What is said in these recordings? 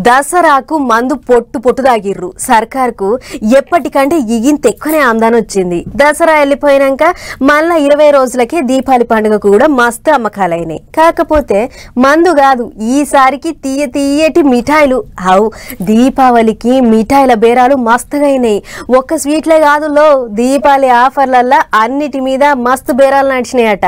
దసరాకు మందు పొట్టు పొట్టు తాగిర్రు. సర్కార్కు ఎప్పటికంటే ఇగింత ఎక్కువనే ఆమ్దాని వచ్చింది. దసరా వెళ్ళిపోయినాక మళ్ళా 20 రోజులకే దీపావళి పండుగకు కూడా మస్తు అమ్మకాలైనాయి. కాకపోతే మందు కాదు, ఈసారికి తీయటి మిఠాయిలు. అవు దీపావళికి మిఠాయిల బేరాలు మస్తుగా అయినాయి. ఒక్క స్వీట్లే కాదు లో, దీపావళి ఆఫర్లల్లా అన్నిటి మీద మస్తు బేరాలు నడిచినాయట.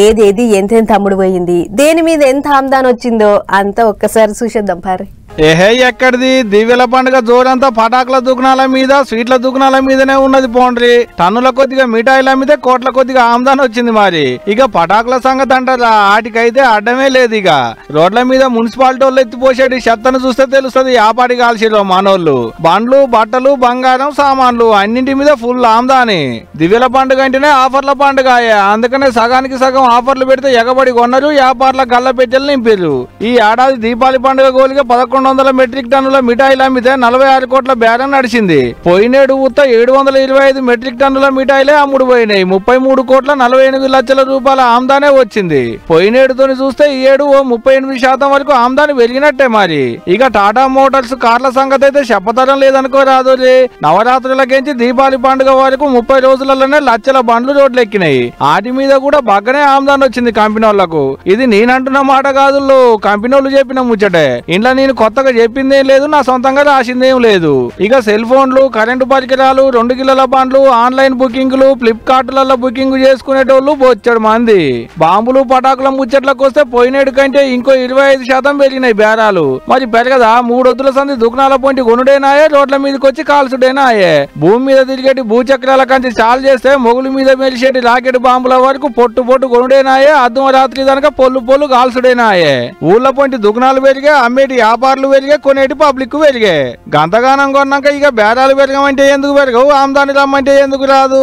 ఏదేది ఎంతెంత అమ్ముడు పోయింది, దేని మీద ఎంత ఆమ్దాని వచ్చిందో అంతా ఒక్కసారి చూసేద్దాం పారి. ఏహే ఎక్కడిది దివ్యల పండుగ జోరంతా పటాకుల దుకాణాల మీద స్వీట్ల దుకాణాల మీదనే ఉన్నది. పోండ్రి టన్నుల కొద్దిగా మిఠాయిల మీద కోట్ల కొద్దిగా ఆమ్దాని వచ్చింది. మరి ఇక పటాకుల సంగతి అంటారా, ఆటికైతే అడ్డమే లేదు. ఇక రోడ్ల మీద మున్సిపాలిటీ వాళ్ళు ఎత్తిపోసేటి చెత్తను చూస్తే తెలుస్తుంది ఆపాటి కాల్సిరో మనోళ్ళు. బండ్లు బట్టలు బంగారం సామాన్లు అన్నింటి మీద ఫుల్ ఆమ్దాని. దివ్యల పండుగ అంటేనే ఆఫర్ల పండుగ, అందుకనే సగానికి సగం ఆఫర్లు పెడితే ఎగబడి కొన్నారు, వ్యాపారుల గల్ల పెట్టెలు నింపారు. ఈ ఏడాది దీపావళి పండుగ గోలిగా 1100 మెట్రిక్ టన్నుల మిఠాయిలు అమ్మితే 46 కోట్ల బేరం నడిచింది. పోయినేడు ఉత్త 725 మెట్రిక్ టన్నుల మిఠాయిలే అమ్ముడు పోయినాయి. 33 కోట్ల 48 లక్షల రూపాయల ఆమ్దానే వచ్చింది. పోయినేడుతోని చూస్తే ఈ ఏడు 38% వరకు ఆమ్దాని పెరిగినట్టే. మరి ఇక టాటా మోటార్స్ కార్ల సంగతి అయితే చెప్పతరం లేదనుకోరాదు. నవరాత్రులకేంచి దీపావళి పండుగ వరకు 30 రోజులలోనే లక్షల బండ్లు రోడ్లెక్కినాయి. వాటి మీద కూడా బాగానే ఆమ్దాని వచ్చింది కంపెనీ వాళ్లకు. ఇది నేనంటున్న మాట కాదు, కంపెనీ వాళ్ళు చెప్పిన ముచ్చటే. ఇంట్లో నేను కొత్తగా చెప్పిందేం లేదు, నా సొంతంగా రాసిందేం లేదు. ఇక సెల్ ఫోన్లు, కరెంటు పరికరాలు, 2 కిలోల బండ్లు, ఆన్లైన్ బుకింగ్లు, ఫ్లిప్కార్ట్లలో బుకింగ్ చేసుకునేటోళ్లు బొచ్చడు మంది. బాంబులు పటాకుల ముచ్చట్లకు వస్తే పోయినేడు కంటే ఇంకో 25% పెరిగినాయి బేరాలు. మరి పెరగదా? 3 వద్దుల సంది దుకాణాల పొంటి కొనుడేనాయే, రోడ్ల మీదకి వచ్చి కాల్చుడేనాయే. భూమి మీద తిరిగేటి భూచక్రాల కంచి చాలు చేస్తే మొగుల మీద మెరిసేటి రాకెట్ బాంబుల వరకు పొట్టు పొట్టు కొనుడేనాయే. అర్ధం రాత్రి దనక పొల్లు కాల్చుడేనాయే. ఊళ్ళ పొంటి దుకాణాలు పెరిగే, అమ్మేటి వ్యాపారులు పెరిగే, కొనేటి పబ్లిక్ పెరిగే. గంతగానం కొన్నాక ఇక బేరాలు పెరగమంటే ఎందుకు పెరగవు, ఆమ్దాని రమ్మంటే ఎందుకు రాదు?